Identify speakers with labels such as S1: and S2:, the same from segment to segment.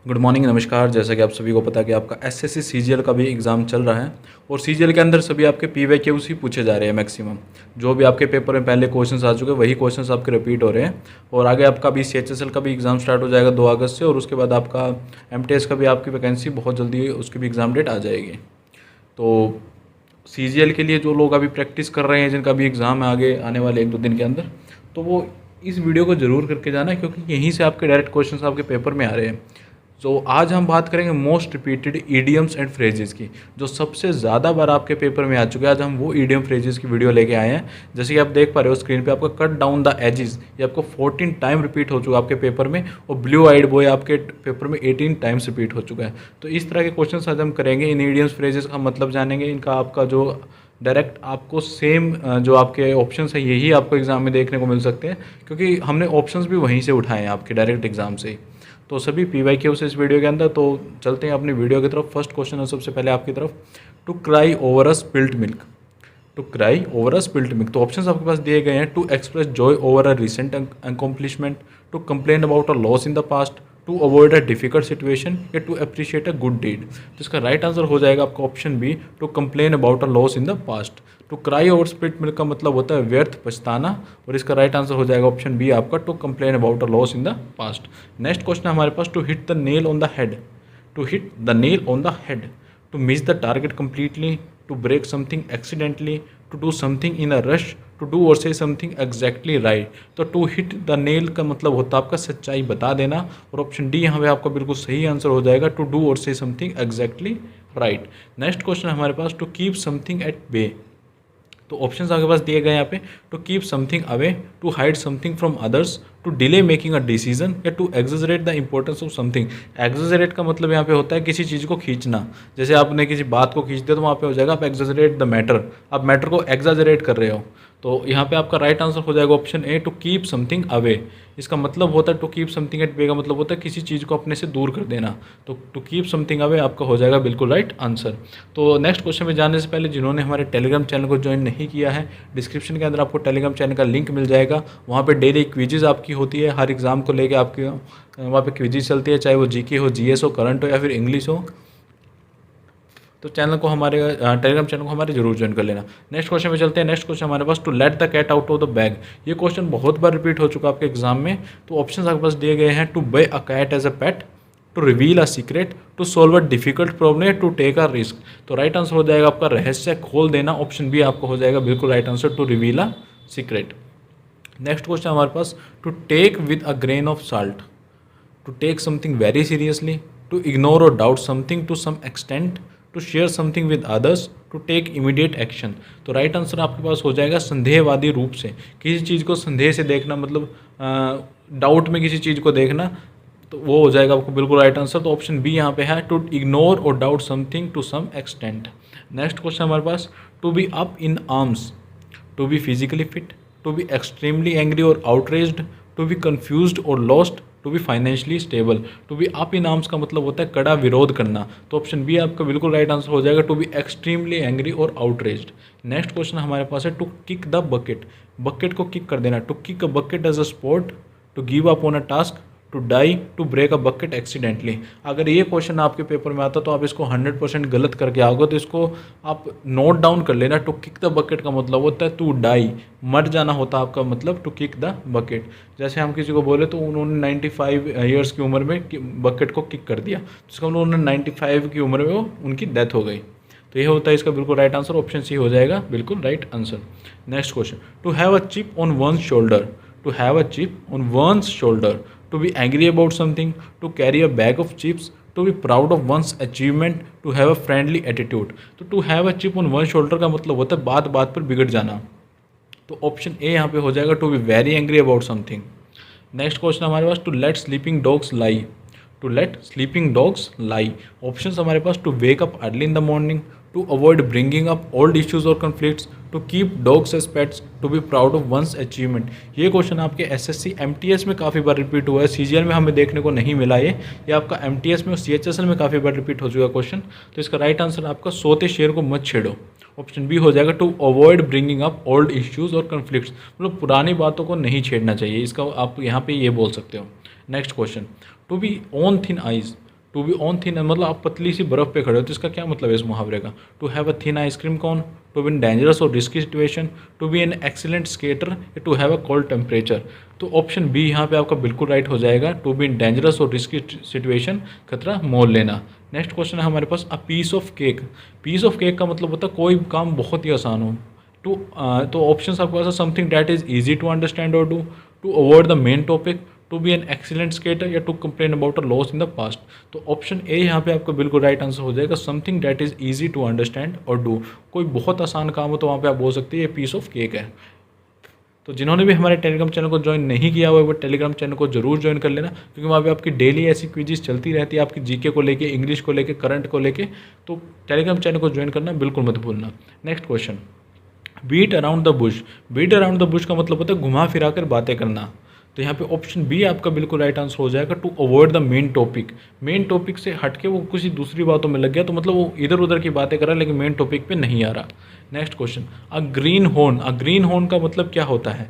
S1: Good morning, नमस्कार। जैसा कि आप सभी को पता है कि आपका एसएससी सीजीएल का भी एग्ज़ाम चल रहा है और सीजीएल के अंदर सभी आपके पीवाईक्यूज ही पूछे जा रहे हैं मैक्सिमम। जो भी आपके पेपर में पहले क्वेश्चंस आ चुके हैं वही क्वेश्चंस आपके रिपीट हो रहे हैं। और आगे आपका भी सीएचएसएल का भी एग्ज़ाम स्टार्ट हो जाएगा 2 अगस्त से, और उसके बाद आपका एमटीएस का भी आपकी वैकेंसी बहुत जल्दी उसकी भी एग्ज़ाम डेट आ जाएगी। तो सीजीएल के लिए जो लोग अभी प्रैक्टिस कर रहे हैं, जिनका भी एग्ज़ाम है आगे आने वाले 1-2 दिन के अंदर, तो वो इस वीडियो को ज़रूर करके जाना, क्योंकि यहीं से आपके डायरेक्ट क्वेश्चंस आपके पेपर में आ रहे हैं। तो आज हम बात करेंगे most repeated idioms and phrases की, जो सबसे ज़्यादा बार आपके पेपर में आ चुके हैं। आज हम वो ईडियम फ्रेजेस की वीडियो लेके आए हैं। जैसे कि आप देख पा रहे हो स्क्रीन पे, आपका कट डाउन द एजेस ये आपको 14 टाइम रिपीट हो चुका है आपके पेपर में, और ब्लू आइड बॉय आपके पेपर में 18 टाइम्स रिपीट हो चुका है। तो इस तरह के क्वेश्चन आज हम करेंगे। इन ईडियम्स फ्रेजेस का मतलब जानेंगे, इनका आपका जो डायरेक्ट आपको सेम जो आपके ऑप्शंस है यही आपको एग्ज़ाम में देखने को मिल सकते हैं, क्योंकि हमने ऑप्शंस भी वहीं से उठाए हैं आपके डायरेक्ट एग्ज़ाम से ही। तो सभी पीवाईक्यू से इस वीडियो के अंदर। तो चलते हैं अपनी वीडियो की तरफ। फर्स्ट क्वेश्चन है सबसे पहले आपकी तरफ, to cry over a spilt milk. To cry over a spilt milk, तो ऑप्शंस आपके पास दिए गए हैं। To express joy over a recent accomplishment, to complain about a loss in the past, to avoid a difficult situation, या to appreciate a good deed. तो इसका right answer हो जाएगा आपका option B, to complain about a loss in the past. To cry over spilt milk का मतलब होता है व्यर्थ पछताना, और इसका राइट आंसर हो जाएगा ऑप्शन बी आपका, to complain about a loss in the past. Next question है हमारे पास, to hit the nail on the head. To hit the nail on the head, to miss the target completely, to break something accidentally, to do something in a rush, to do or say something exactly right. तो to hit the nail का मतलब होता है आपका सच्चाई बता देना, और ऑप्शन डी यहाँ पे आपका बिल्कुल सही आंसर हो जाएगा, to do or say something exactly right. Next question हमारे पास, to keep something at bay. तो ऑप्शंस आपके पास दिए गए हैं यहाँ पे, to keep something away, to hide something from others, to delay making a decision, या to exaggerate the importance of something. Exaggerate का मतलब यहाँ पे होता है किसी चीज़ को खींचना। जैसे आपने किसी बात को खींच दिया तो वहाँ पे हो जाएगा आप एग्जेजरेट द मैटर, आप मैटर को एग्जाजरेट कर रहे हो। तो यहाँ पे आपका राइट आंसर हो जाएगा option A, to keep something away. इसका मतलब होता है to keep something at bay का मतलब होता है किसी चीज़ को अपने से दूर कर देना। तो टू कीप समथिंग अवे आपका हो जाएगा बिल्कुल राइट आंसर। तो नेक्स्ट क्वेश्चन में जाने से पहले जिन्होंने हमारे टेलीग्राम चैनल को ज्वाइन नहीं किया है, डिस्क्रिप्शन के अंदर आपको टेलीग्राम चैनल का लिंक मिल जाएगा। वहाँ पे डेली क्विजेज आपकी होती है, हर एग्ज़ाम को लेके आपके वहाँ पे क्विजेज चलती है, चाहे वो जीके हो, जीएस हो, करंट हो, या फिर इंग्लिश हो। तो चैनल को हमारे टेलीग्राम चैनल को हमारे जरूर ज्वाइन कर लेना। नेक्स्ट क्वेश्चन में चलते हैं। नेक्स्ट क्वेश्चन हमारे पास, to let the cat out of the bag. ये क्वेश्चन बहुत बार रिपीट हो चुका है आपके एग्जाम में। तो ऑप्शन आपके पास दिए गए हैं, to buy a cat as a pet, to reveal a secret, to solve a difficult problem, to take a risk. तो राइट आंसर हो जाएगा आपका रहस्य खोल देना। ऑप्शन बी आपको हो जाएगा बिल्कुल right answer, to reveal a secret. Next question हमारे पास, to take with a grain of salt, to take something very seriously, to ignore or doubt something to some extent, to share something with others, to take immediate action. तो right answer आपके पास हो जाएगा संदेहवादी रूप से, किसी चीज़ को संदेह से देखना, मतलब डाउट में किसी चीज़ को देखना, तो वो हो जाएगा आपको बिल्कुल राइट आंसर। तो ऑप्शन बी यहाँ पे है, to ignore or doubt something to some extent. Next question हमारे पास, to be up in arms, to be physically fit, to be extremely angry और outraged, to be confused or lost, to be financially stable. To be up in arms का मतलब होता है कड़ा विरोध करना। तो ऑप्शन बी आपका बिल्कुल राइट आंसर हो जाएगा, टू बी एक्सट्रीमली एंग्री और आउटरेज्ड। नेक्स्ट क्वेश्चन हमारे पास है, to kick the bucket. Bucket को किक कर देना, to kick a bucket as a sport, to give up on a task, to die, to break a bucket accidentally. अगर ये क्वेश्चन आपके पेपर में आता तो आप इसको 100% गलत करके आओगे, तो इसको आप नोट डाउन कर लेना। टू किक द बकेट का मतलब होता है टू डाई, मर जाना होता है आपका मतलब टू किक द बकेट। जैसे हम किसी को बोले तो उन्होंने 95 ईयर्स की उम्र में बकेट को किक कर दिया, जिसका मतलब उन्होंने 95 की उम्र में वो उनकी डेथ हो गई। तो ये होता है इसका बिल्कुल राइट आंसर, ऑप्शन सी हो जाएगा बिल्कुल right answer. Next question, to have a chip on one's shoulder, to have a chip on one's shoulder, to be angry about something, to carry a bag of chips, to be proud of one's achievement, to have a friendly attitude। तो to have a chip on one shoulder का मतलब होता है बात बात पर बिगड़ जाना। तो ऑप्शन ए यहाँ पे हो जाएगा, to be very angry about something. Next question हमारे पास, to let sleeping dogs lie, to let sleeping dogs lie. Option हमारे पास, to wake up early in the morning, to avoid bringing up old issues और conflicts, to keep dogs as pets, to be proud of one's achievement. ये क्वेश्चन आपके SSC MTS में काफ़ी बार repeat हुआ है, सीजीएल में हमें देखने को नहीं मिला ये आपका एमटीएस में और सीएचएसएल में काफ़ी बार रिपीट हो चुका क्वेश्चन। तो इसका राइट आंसर आपका, सोते शेर को मत छेड़ो। ऑप्शन बी हो जाएगा, to avoid bringing up old issues और कन्फ्लिक्ट्स, मतलब पुरानी बातों को नहीं छेड़ना चाहिए, इसका आप यहाँ पे ये बोल सकते हो। Next question, to be on thin ice, to be on thin, मतलब आप पतली सी बर्फ़ पे खड़े हो, तो इसका क्या मतलब है इस मुहावरे का? To have a thin ice cream cone, to be in dangerous or risky situation, to be an excellent skater, या to have a cold temperature. तो ऑप्शन बी यहाँ पे आपका बिल्कुल राइट हो जाएगा, to be in dangerous or risky situation, खतरा मोल लेना। नेक्स्ट क्वेश्चन है हमारे पास, a piece of cake. Piece of cake का मतलब होता है कोई काम बहुत ही आसान हो। तो ऑप्शन आपके पास है, something that is easy to understand or do, to avoid the main topic, to be an excellent skater, या to complain about a loss in the past. तो ऑप्शन ए यहाँ पे आपका बिल्कुल राइट आंसर हो जाएगा, something that is easy to understand or do. कोई बहुत आसान काम हो तो वहाँ पे आप बोल सकते हैं ये पीस ऑफ केक है। तो जिन्होंने भी हमारे टेलीग्राम चैनल को ज्वाइन नहीं किया हुआ है वो टेलीग्राम चैनल को जरूर ज्वाइन कर लेना, क्योंकि वहाँ पे आपकी डेली ऐसी क्विज़ चलती रहती है, आपकी जीके को लेके, इंग्लिश को लेके, करंट को लेके। तो टेलीग्राम चैनल को ज्वाइन करना बिल्कुल मत भूलना। Next question, beat around the bush. Beat around the bush का मतलब होता है घुमा फिरा कर बातें करना। तो यहाँ पे ऑप्शन बी आपका बिल्कुल राइट आंसर हो जाएगा, to avoid the main topic. Main topic से हटके वो किसी दूसरी बातों में लग गया, तो मतलब वो इधर उधर की बातें कर रहा है लेकिन मेन टॉपिक पे नहीं आ रहा। नेक्स्ट क्वेश्चन, अ ग्रीन हॉर्न। अ ग्रीन हॉर्न का मतलब क्या होता है?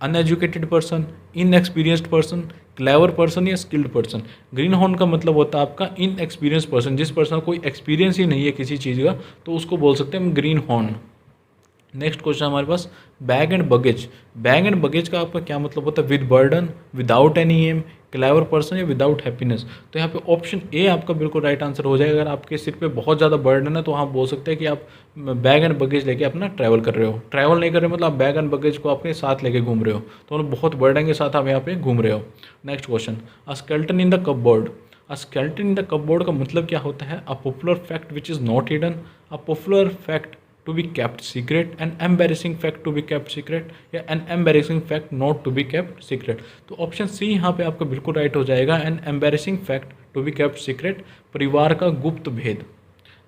S1: Uneducated person, inexperienced person, clever person, या स्किल्ड पर्सन। ग्रीन हॉर्न का मतलब होता है आपका इनएक्सपीरियंस पर्सन, जिस पर्सन को कोई एक्सपीरियंस ही नहीं है किसी चीज़ का, तो उसको बोल सकते हैं हम ग्रीन हॉर्न। नेक्स्ट क्वेश्चन हमारे पास, bag and baggage. Bag and baggage का आपका क्या मतलब होता है? With burden, without any aim, clever person, या विदाउट हैप्पीनेस। तो यहाँ पे ऑप्शन ए आपका बिल्कुल राइट आंसर हो जाएगा। अगर आपके सिर पे बहुत ज़्यादा बर्डन है तो आप बोल सकते हैं कि आप बैग एंड बगेज लेके अपना ट्रैवल कर रहे हो। ट्रैवल नहीं कर रहे मतलब आप बैग एंड बगेज को आपके साथ लेके घूम रहे हो, तो मतलब बहुत बर्डन के साथ आप यहाँ पे घूम रहे हो। Next question, a skeleton in the cupboard. A skeleton in the cupboard का मतलब क्या होता है? A popular fact which is not hidden, a popular fact to be kept secret, an embarrassing fact to be kept secret, या an embarrassing fact not to be kept secret. तो option C यहाँ पे आपका बिल्कुल right हो जाएगा, an embarrassing fact to be kept secret, परिवार का गुप्त भेद।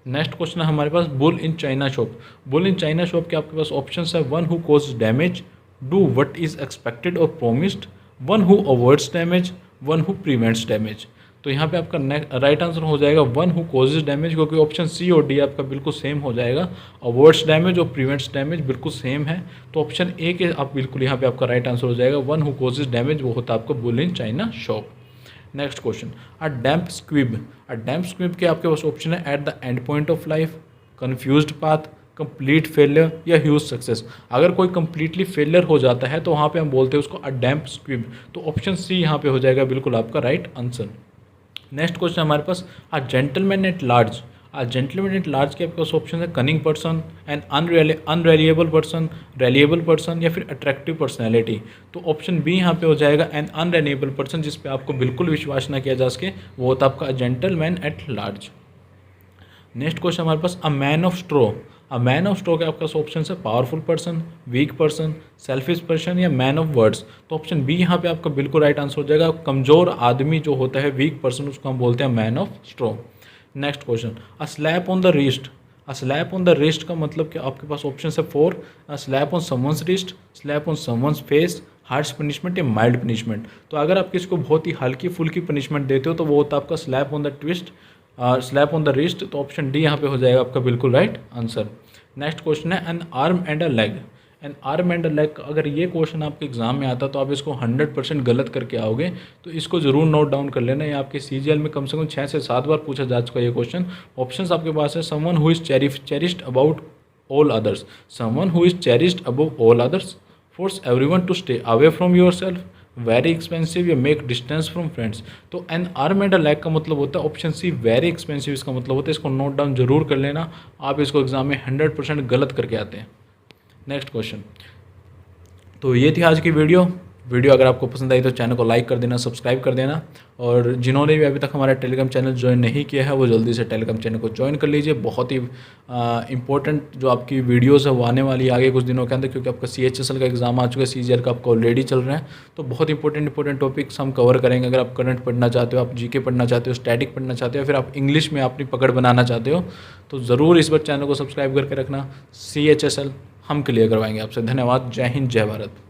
S1: नेक्स्ट क्वेश्चन है हमारे पास, bull in china shop. Bull in china shop के आपके पास ऑप्शन है, one who cause damage, do what is expected or promised, one who avoids damage, one who prevents damage. तो यहाँ पे आपका राइट आंसर हो जाएगा वन हु कॉजेज डैमेज, क्योंकि ऑप्शन सी और डी आपका बिल्कुल सेम हो जाएगा। अवॉइड्स डैमेज और प्रिवेंट्स डैमेज बिल्कुल सेम है, तो ऑप्शन ए के आप बिल्कुल यहाँ पे आपका राइट आंसर हो जाएगा, वन हु कॉजेज डैमेज, वो होता है आपका bull in china shop. Next question, a damp squib. A damp squib के आपके पास ऑप्शन है, at the end point of life, confused path, complete failure, या ह्यूज सक्सेस। अगर कोई कंप्लीटली फेलियर हो जाता है तो वहाँ पे हम बोलते हैं उसको अ डैम्प स्क्विब। तो ऑप्शन सी यहाँ पे हो जाएगा बिल्कुल आपका राइट आंसर। नेक्स्ट क्वेश्चन हमारे पास, a gentleman at large. A gentleman at large के आपके पास ऑप्शन है, cunning person, an unreliable person, reliable person, या फिर अट्रैक्टिव पर्सनैलिटी। तो ऑप्शन बी यहाँ पे हो जाएगा, एन अनरेलिएबल पर्सन, जिस पे आपको बिल्कुल विश्वास ना किया जा सके, वो होता है आपका gentleman at large. Next question हमारे पास, a man of straw. A man of straw के आपका ऑप्शन है, powerful person, weak person, selfish person, या मैन ऑफ वर्ड्स। तो ऑप्शन बी यहाँ पे आपका बिल्कुल राइट आंसर हो जाएगा, कमजोर आदमी जो होता है, वीक पर्सन, उसको हम बोलते हैं man of straw. Next question, a slap on the wrist. A slap on the wrist का मतलब क्या? आपके पास ऑप्शन है 4, a slap on someone's wrist, slap on someone's face, harsh punishment, या माइल्ड पनिशमेंट। तो अगर आप किसी को बहुत ही हल्की फुल्की पनिशमेंट देते हो तो वो होता है आपका slap on the twist, slap on the wrist. तो ऑप्शन डी यहाँ पे हो जाएगा आपका बिल्कुल राइट आंसर। नेक्स्ट क्वेश्चन है, N arm and a leg. N arm and a leg, अगर ये क्वेश्चन आपके एग्जाम में आता तो आप इसको 100% गलत करके आओगे, तो इसको जरूर नोट डाउन कर लेना। ये आपके सीजीएल में कम से कम 6 से 7 बार पूछा जा चुका है ये क्वेश्चन। ऑप्शंस आपके पास है, someone who is cherished about all others, someone who is cherished above all others, force everyone to stay away from yourself, very expensive, या मेक डिस्टेंस फ्रॉम फ्रेंड्स। तो an arm and a leg का मतलब होता है option C, very expensive इसका मतलब होता है। इसको नोट डाउन जरूर कर लेना, आप इसको एग्जाम में 100% गलत करके आते हैं। नेक्स्ट क्वेश्चन, तो ये थी आज की वीडियो अगर आपको पसंद आई तो चैनल को लाइक कर देना, सब्सक्राइब कर देना, और जिन्होंने भी अभी तक हमारा टेलीग्राम चैनल ज्वाइन नहीं किया है वो जल्दी से टेलीग्राम चैनल को ज्वाइन कर लीजिए। बहुत ही इंपॉर्टेंट जो आपकी वीडियोस है वो आने वाली है आगे कुछ दिनों के अंदर, क्योंकि आपका CHSL का एग्जाम आ चुका है, CGL का आपका ऑलरेडी चल रहा है। तो बहुत इंपॉर्टेंट टॉपिक्स हम कवर करेंगे। अगर आप करंट पढ़ना चाहते हो, आप GK पढ़ना चाहते हो, स्टैटिक पढ़ना चाहते हो, फिर आप इंग्लिश में अपनी पकड़ बनाना चाहते हो, तो ज़रूर इस बार चैनल को सब्सक्राइब करके रखना। CHSL हम क्लियर करवाएंगे आपसे। धन्यवाद। जय हिंद, जय भारत।